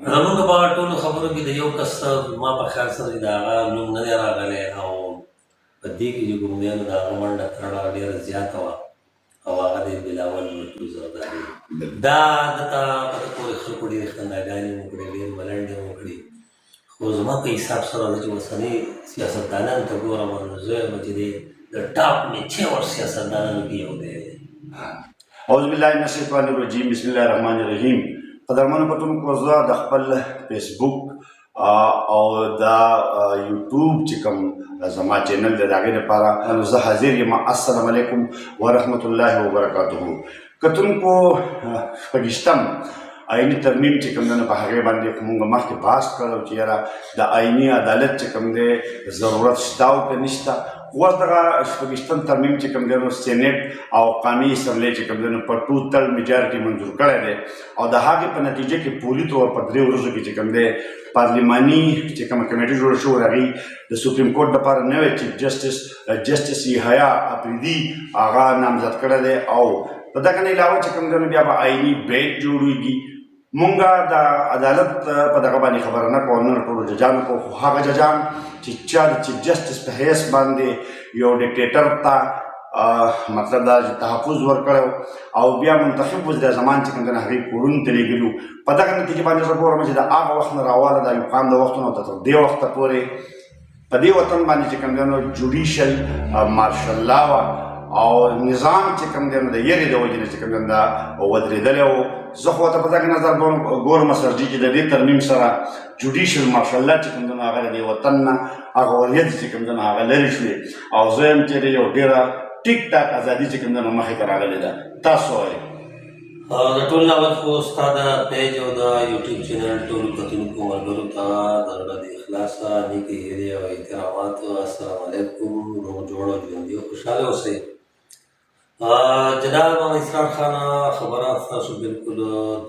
زموږ په ټولو خبرو کې د یو کس ما په خیال سره د هغه نوم نه دی راغلی او په دې کې چې کوم دی نو د هغه منډه ترړه ډېره زیاته وه او هغه د بلاول بټو زرداري دا دته په ده پورې خلکو ډېرې خنداګانې مو کړې ډېرې ملنډې مو کړې خو زما په حساب سره زه چې اوسني سیاستدانانو ته ګورم نو زه یم چې د ټاپ میچور سیاستدانانو کې یو دی. اعوذ بالله من الشیطان الرجیم بسم الله الرحمن الرحیم. قدرمنو کتونکو زه د خپل فیسبوک او د یوټیوب چې کوم زما چینل دی د هغې لپاره نو زه حاضر یم. السلام علیکم ورحمة الله وبرکاته. کتونکو شپږیشتم آئینی ترمیم چې کوم دی نو په هغې باندې موږ مخکې بحث کړی چې یاره د آئیني عدالت چې کوم دی ضرورت شته او که نشته. اوس دغه شپږیشتم ترمیم چې کوم دی نو سینټ او قانوني اسمبلی چې کوم دی نو په ټوټل میجارټي منظور کړی دی او د هغې په نتیجه کې پوري طور په 3 ورځو کې چې کوم دی پارلیماني چې کومه کمیټه جوړه شوې هغې د سپریم کورټ لپاره نوی چیف جسټس یحیی اپریدي هغه نامزد کړی دی او په دغه نه علاوه چې کوم دی نو بیا به آئیني بیچ جوړېږي. مونږه د عدالت په دغه باندې خبره نه کوو نه ټولو ججانو کوو خو هغه ججان چې چا د چیف جسټس په حیث باندې یو ډیکټیټر ته مطلب دا چې تحفظ ورکړی او بیا منتخب وزیر اعظمان چې کوم دی نو هغې کورونو ته لېږلي په دغه نتیجې باندې زه ګورم چې د هغه وخت نه راواله د ایوب خان د وختونو تر دې وخته پورې په دې وطن باندې چې کوم دی نو جوډیشل مارشل لا وه او نظام چې کوم دی نو د یېرې د وجې نه چې کوم دی دا ودرېدلی و. زه خو ورته په دغه نظر ګورم سرجي چې د دې ترمیم سره جوډیشل مارشل لا چې کوم دی نو هغه د دې وطن نه هغه وریځې چې کوم دی نو هغه لرې شوې او زه یم چې یو ډېره ټیک ټاک ازادي چې کوم دی نو مخې ته راغلې ده. تاسو وایئ؟ د ټول اول خو ستا د پیج او د یوټیوب چینل ټولو کتونکو ملګرو ته د زړه د اخلاصه نیکې هیلې او احترامات. السلام علیکم. روغ جوړ او ژوندي او خوشحاله اوسئ. جناب محمد اسرار خان خبره ستاسو بالکل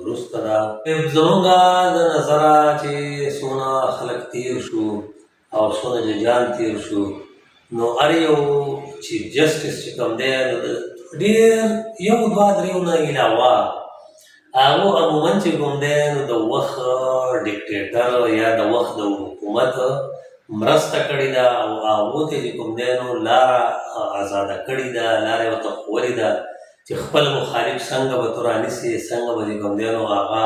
درسته ده. زموږ د نظره چې څونه خلک تیر شو او څونه ججان تیر شو نو هر یو چیف جسټس چې کوم دی نو ډېر یو دوه درېو نه علاوه هغو عموما چې کوم دی نو د وخت ډیکټیټر یا د وخت د حکومت مرسته کړې ده او هغو ته چې کوم دی نو لاره ازاده کړې ده، لاره یې ورته ښولې ده چې خپل مخالف څنګه به تو رانیسي، څنګه به چې کوم دی نو هغه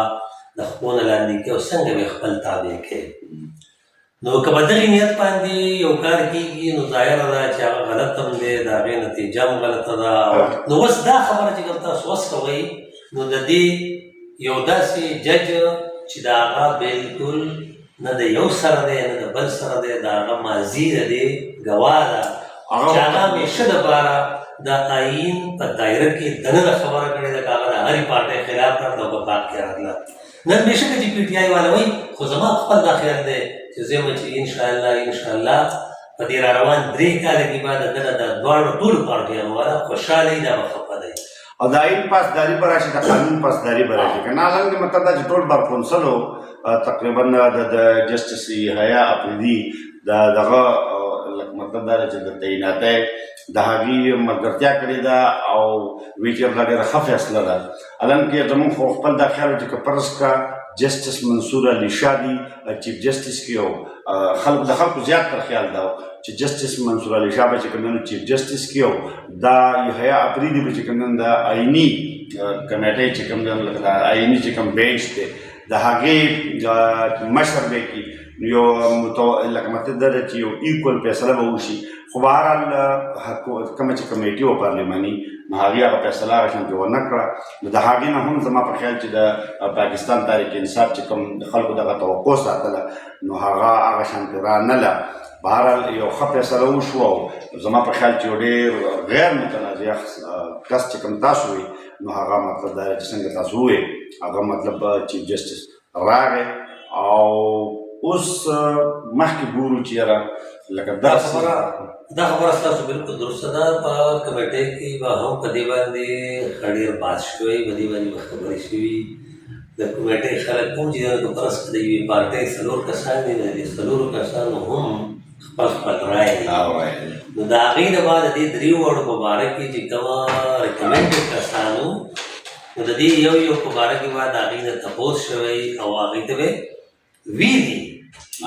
د خپو نه لاندې کړي او څنګه به یې خپل تابع کړي. نو که په دغې نیت باندې یو کار کېږي نو ظاهره ده چې هغه غلط هم دی، د هغې نتیجه هم غلطه ده. نو اوس دا خبره چې کوم تاسو اوس کوئ نو د دې یو داسې جج چې د هغه بالکل نه د یو سره دی نه د بل سره دی، د هغه ماضي د دې ګواه ده چې هغه همیشه دپاره د آئین په دایره کې دننه خبره کړې ده که هغه د هرې پارټۍ خلاف کړه او په پاک کې راغله. نن بېشکه چې پي ټي آی والا وایي خو زما خپل دا خیال دی چې زه یم چې انشاءالله په دې را روان 3 کاله کې به د ده د دواړو ټولو پارټیانو والا خوشحاله وي، دا به خفه دی او د آئین پاسداري به راشي، د قانون پاسداري به راشي که نه. حالانکه مطلب دا چې ټول بارکونسلو تقریبا د جسټس یحیی اپریدي د دغه مطلب دا دی چې د تعیناتۍ د هغې ملګرتیا کړې ده او وایي چې دا ډېره ښه فیصله ده. حالانکه زموږ خو خپل دا خیال و چې که فرض که جسټس منصور علي شاه دي چیف جسټس کې او د خلکو زیات تر خیال دا چې جسټس منصور علي شاه به چې کوم دی چیف جسټس کې او دا یحیی اپریدي به چې کوم دی د آئیني کمیټۍ چې کوم دی لکه د آئیني چې کوم بینچ دی د هغې مشر به کي یو لکه مطلب دا ده چې یو ایکول فیصله به وشي. خو بهرحال کومه چې کمیټي وه پارلیماني نو هغې هغه فیصله هغه شانتې ونه کړه. نو د هغې نه هم زما په خیال چې د پاکستان تحریک انصاف چې کوم د خلکو دغه توقع ساتله نو هغه هغه شانتې رانله. بهرحال یو ښه فیصله وشو او زما په خیال چې یو ډېر غیر متنازع کس چې کوم تاسو وي نو هغه مطلب دا چې څنګه تاسو ووایئ هغه مطلب چیف جسټس راغی او اوس مخکې ګورو چې یاره لکه دا خبره ستاسو بالکل درسته ده. په کمیټۍ کې به هم په دې باندې ښه ډېر بحث شوی، په دې باندې به خبرې شوي. د کمیټۍ خلک کوم چې که فرض کړه د یوې پارټۍ 4 کسان دي نو د 4 کسانو هم خپل رایه دي نو د هغې نه بعد د دې 3 واړو په باره کې چې کومه ریکمنډډ کسانو نو د دې یو په باره کې به د هغې نه تپوس شوی او هغې ته به ویلي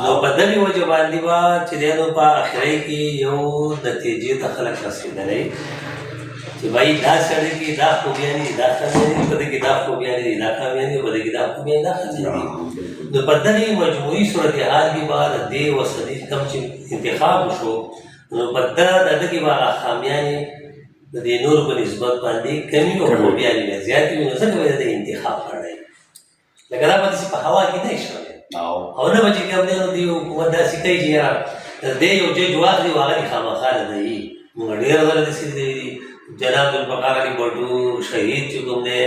نو په دغې وجه باندې به چې دی نو په اخرۍ کې یو نتیجې ته خلک رسېدلی چې بھائی دا سړی کې دا خوبیانې دي دا خمیانې دي په دې کې دا خوبیانې دي دا خمیانې دي په دې کې دا خوبیانې دا خمیانې دي نو په دغې مجموعي صورتحال کې به د دې وسلې کوم چې انتخاب وشو نو په دغه کې به هغه خامیانې د دې نورو په نسبت باندې کمې او خوبیانې به زیاتې وي نو ځکه به د انتخاب کړی لکه دا به داسې په هوا کې نه شوی او نه به چې کوم دی نو دې حکومت داسې کوي چې یاره دې یو جج واخلي او هغه دې خامخا لدهي موږ ډېره ځله داسې لیدلي جناب البقار علي بټو شهید چې کوم دی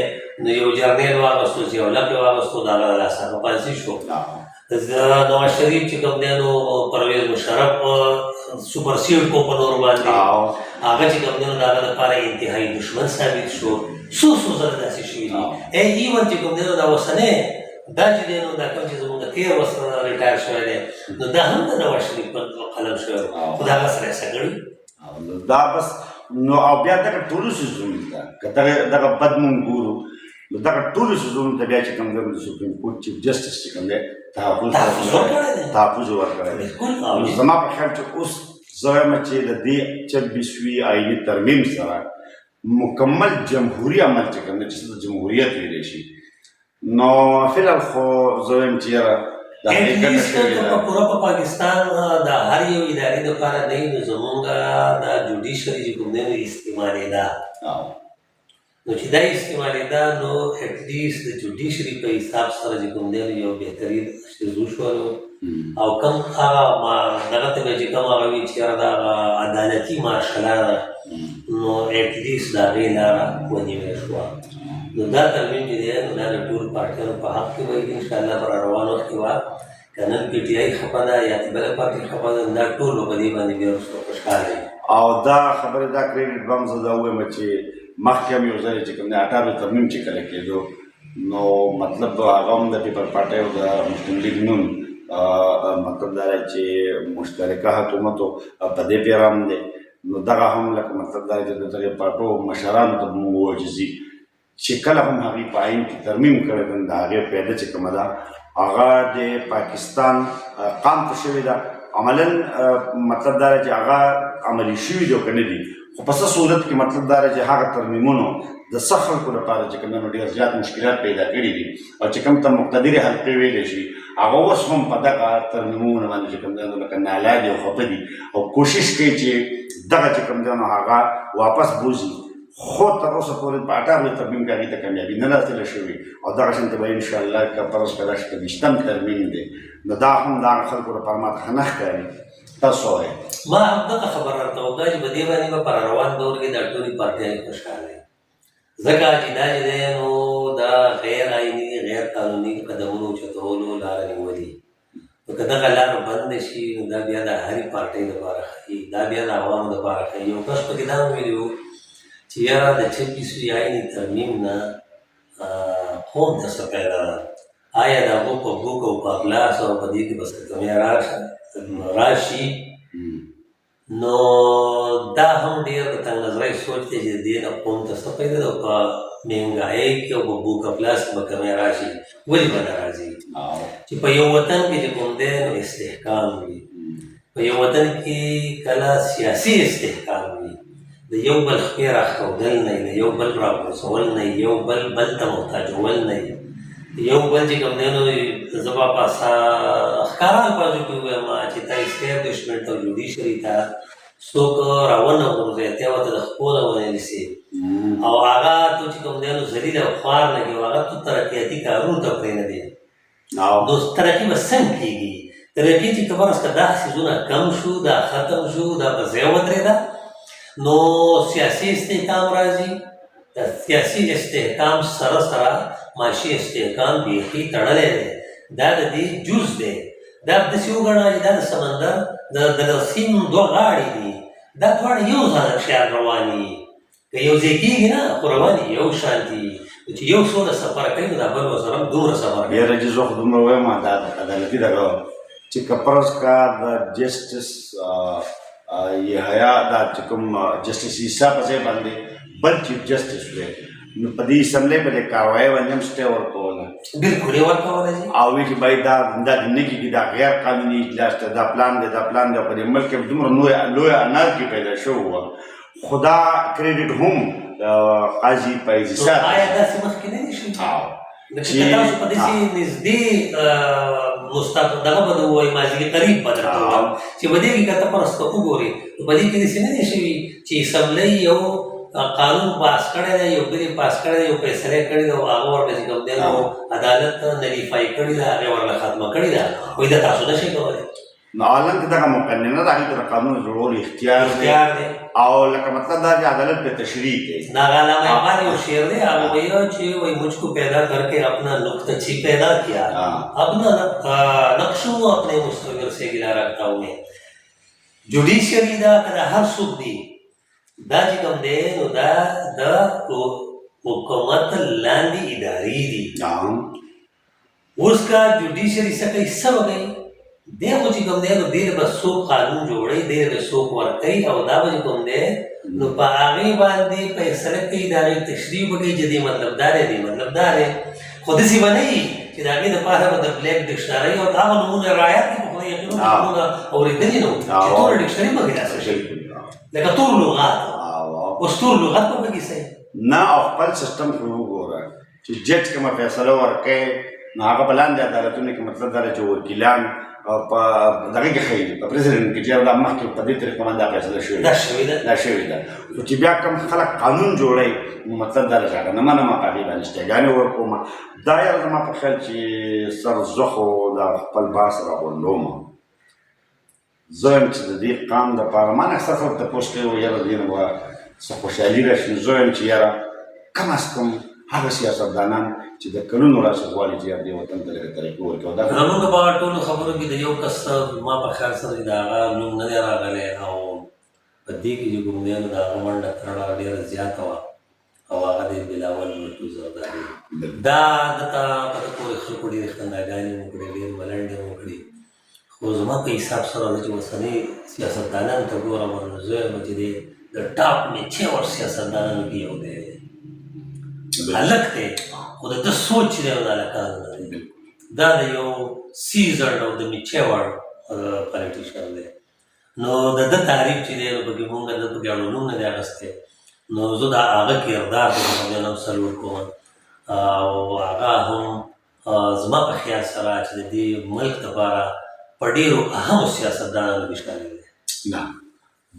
نو یو جرنیل واغستو چې یو لپ یې واغستو د هغه د لاسه هغه پاڅي شو نواز شریف چې کوم دی نو پرویز مشرف سوپرسیډ کو په نورو باندې هغه چې کوم دی نو د هغه دپاره انتهایي دشمن ثابت شو څو ځله داسې شوي دي ایون چې کوم دی نو دا اوسنی دا چې دی نو دا کوم چې زموږ تېر وخت ریټایر شوی دی نو دا هم د نواز شریف په قلم شوی خو د هغه سره یې سګړي دا بس نو او بیا دغه ټولو څیزونو ته که دغه بد مونږ ګورو نو دغه ټولو څیزونو ته بیا چې کوم دی د سپریم کورټ چیف جسټس چې کوم دی تحفظ ورکړی دی نو زما په خیال چې اوس زه وایم چې د دې 26وي آئیني ترمیم سره مکمل جمهوري عمل چې کوم دی چې د جمهوریت ویلی شي نو فلحال خو زه وایم چې یاره ایټلیسټ په پوره په پاکستان د هر یو ادارې دپاره نه وي نو زمونږ دا جوډیشري چې کوم دی نو استعمالېده نو چې دا استعمالېده نو ایټلیسټ د جوډیشري په حساب سره چې کوم دی نو یو بهترین څیز وشولو او کوم هغه دغه ته به چې کوم هغه وي چې یاره دا عدالتي مارشله ده نو ایټلیسټ د هغې لاره ونیوی شوه نو دا ترمیم چې دی نو دا د ټولو پارټیانو په حق کې وایي انشاءالله په راروان وخت کې به که نن پي ټي آی خفه ده یا بله پارټي خفه ده دا ټول به په دې باندې بیا وروسته خوشحاله وي او دا خبرې دا کریډټ به هم زه دا ووایم چې مخکې هم یو ځل چې کوم دی 18 ترمیم چې کله کېدو نو مطلب هغه هم د پیپل پارټۍ او د مسلم لیګ نون مطلب دا دی چې مشترکه حکومت په دې پیرام دی نو دغه هم لکه مطلب دا دی چې د دغې پارټو مشرانو ته به موږ ووایو چې کله هم هغې په آئین کې ترمیم کړی ده د هغې پیده چې کومه ده هغه د پاکستان قام ته شوې ده عملا مطلب دا دی چې هغه عملي شوي دي او که نه دي خو په څه صورت کې مطلب دا دی چې هغه ترمیمونو د څه خلکو لپاره چې کوم ډېر زیات مشکلات پیدا کړي دي او چې کوم ته مقتدرې حلقې ویلی شي هغه اوس هم په دغه ترمیمونو باندې چې کوم دی نو لکه نالا دي او خفه دي او کوشش کوي چې دغه چې کوم دی نو هغه واپس بوځي خو تر اوسه پورې په 18 ترمیم کې هغې ته کامیابي نه راتللی شوې او دغه شانتې به انشاءالله که فرض کړه چې 20 ترمیم دی نو دا هم د هغه خلکو لپاره ماته ښه نه ښکاري تاسو وایئ ما همدغه خبره راته وکړه چې په دې باندې به په روان دور کې دا ټولې پارټیانې خوشحاله وي ځکه چې دا چې دی نو دا غیر آئیني غیر قانوني قدمونو اوچتولو لاره نیولي نو که دغه لاره بنده شي نو دا بیا د هرې پارټۍ لپاره ښه دا بیا د عوامو لپاره ښه یو کس پکې دا هم ویلي و چې یاره د 26وي آئیني ترمیم نه قوم ته څه پیدا ده آیا د هغو په بوک او په اخلاص او په دې کې به څه کمۍ راشي نو دا هم ډېر د تنګ نظرۍ سوچ دی چې د دې نه قوم ته څه پیدا ده او په مهنګایۍ کې او په بوک افلاس کې به کمۍ راشي ولې به نه راځي چې په یو وطن کې چې کوم دی نو استحکام وي په یو وطن کې کله سیاسي استحکام وي د یو بل خپې راښکودل نه د یو بل راغورځول نه یو بل ته محتاجول نه یو بل چې کوم دی نو زه به په ښکاره الفاظو کې ووایم چې تا اسټیبلیشمنټ او جوډیشري ته څوک راونه غورځوي ته ورته د خپو نه ونه نیسي او هغه تو چې کوم دی نو ذلیل او خوار نه کړي او هغه تو ترقیاتي کارونو ته پرېنږدي نو ترقي به څنګه کېږي ترقي چې که فرض کړه دا څیزونه کم شو دا ختم شو دا په ځای ودرېده نو سیاسي استحکام راځي د سیاسي استحکام سره سره معاشي استحکام بیخي تړلی دی دا د دې جز دی دا داسې وګڼه چې دا د سمندر د سیند دوه غاړې دي دا دواړه یو شان روان دي که یو ځای کېږي نه خو روان دي یو شان دي چې یو څومره سفر کوي نو دا بل ورسره هم دومره سفر کوي یاره چې زه خو دومره وایم دا عدالتي دغه چې که فرض کا د جسټس یحیا دا چې کوم جسټس عیسی په ځای باندې بل چیف جسټس وی نو په دې اسمبلی په دې کاروایي باندې هم سټې ورکوله بالکل یې ورکولی شي او وایي چې باید دا نه کېږي دا غیر قانوني اجلاس دی دا پلان دی دا پلان دی په دې ملک کې دومره لویه انارکي پیدا شوې وه خو دا کریډټ هم قاضي فیضي صاحب آیا داسې مخکې نه دي شوي لکه که تاسو په داسې نږدې دغه به ووایي ماضي قریب به درته ووایم چې په دې کې که ته فرض ته وګورې نو په دې کې داسې نه دي شوي چې اسمبلی یو قانون پاس کړی دی یو بل یې پاس کړی دی یو فیصله یې کړې ده او هغه ورته چې کوم دی نو عدالت نلیفای کړې ده هغې ورله ختمه کړې ده وایي دا تاسو نشئ کولی نو حالانکه دغه مقننه ده هغې ته د قانون جوړولو اختیار دی او لکه مطلب دا چې عدالت پہ تشریح کوي نہ علامہ اقبال یو شعر دی هغه وایي چې وایي مجھ کو پیدا کر کے اپنا نقطہ چھی پیدا کیا اپنا نقش ہوں اپنے مستقبل سے گلا رکھتا ہوں میں جوډیشري دا که د هر څوک دی دا چې کوم دی نو دا د حکومت لاندې ادارې دي اوس که جوډیشري څه کوي څه وکوي دی خو چې کوم دی نو دې به څوک قانون جوړوي دې به څوک ورکوي او دا به چې کوم دی نو په هغې باندې فیصله کوي د هغې تشریح به کوي چې دې مطلب دا دی دې مطلب دا دی خو داسې به نه وي چې د هغې دپاره به د بلیک ډکشنرۍ او هغه نومونه رعایت کړي په خدای یقین نومونه اورېدلي نه وو چې توره ډکشنري به کې داسې شوي لکه تور لغات اوس تور لغت به پکې صحیح نه او خپل سیسټم خو وګوره چې جج کومه فیصله ورکوي نو هغه په لاندې عدالتونو کې مطلب دا دی چې وکیلان په دغه کې ښیي په پرزیدنټ کې چې دا مخکې په دې طریقه باندې دا فیصله شوې دا شوې ده خو چې بیا کوم خلک قانون جوړوي نو مطلب دا دی چې هغه نه منم په هغې باندې استعګانې ورکوم دا یاره زما په خیال چې سر زه خو د خپل باس راغونډوم زه یم چې د دې قام دپاره ما نه اکثر خلک تپوس کوي یاره دې نه به څه خوشحالي راشي نو زه یم چې یاره کم از کم هغه سیاستدانان چې د کلونو راڅخه غواړي چې یاره دې وطن ته لږه ترقي ورکړي زموږ په ټولو خبرو کې د یو کس ما په خیال سره د هغه نوم نه دی راغلی او په دې کې چې کوم دی نو د هغه منډه ترړه ډېره زیاته وه او هغه د بلاول بټو زرداري دا دته په ده پورې خلکو ډېرې خنداګانې مو کړې ډېرې ملنډې مو کړې خو زما په حساب سره زه چې اوسني سیاستدانانو ته ګورم نو زه یم چې دی د ټاپ میچور سیاستدانانو کې یو دی هلک دی خو د ده سوچ چې دی نو د هلکانو نه دی دا د یو سیزنډ او د میچور پالیټیشن دی نو د ده تعریف چې دی نو پکې مونږ د پکې اړونوم نه دی اخیستی نو زه د هغه کردار د هم سلوټ کوم او هغه هم زما په خیال سره چې د دې ملک دپاره په ډېرو اهمو سیاستدانانو کې ښکاري دی نه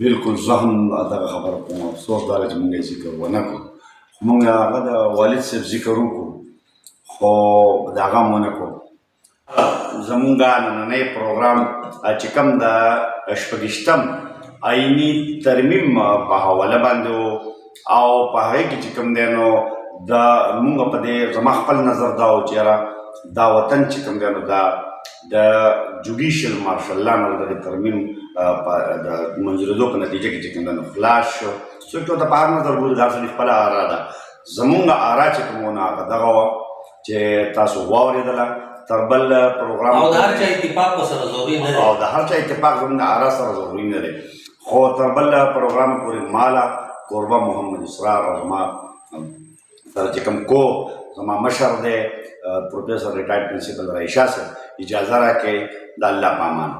بلکل زه هم دغه خبره کوم افسوس دا دی چې مونږ یې ذکر ونه کړو خو مونږ هغه د والد صاحب ذکر وکړو خو د هغه هم ونه کړو زمونږ نننی پروګرام چې کوم د شپږیشتم آئیني ترمیم په حواله باندې او په هغې کې چې کوم دی نو د مونږ په دې زما خپل نظر دا و چې یاره دا وطن چې کوم دی نو دا د جوډیشل مارشل لا نه د ترمیم د منظورېدو په نتیجه کې چې کوم دی نو خلاص شو څوک ته په هر نظر ګوري دا سړي خپله اره ده زمونږ اره چې کوم وه نو هغه دغه وه چې تاسو واورېدله تر بل پروګرام او د هر چا اتفاق سره ضروري نه دی او د هر چا اتفاق زموږ د اره سره ضروري نه دی خو تر بل پروګرام پورې ماله کوربه محمد اسرار او زما سره چې کوم کو زما مشر دی پروفیسر ریټایرډ پرنسپل رایشا صاحب اجازه راکړئ د الله په امان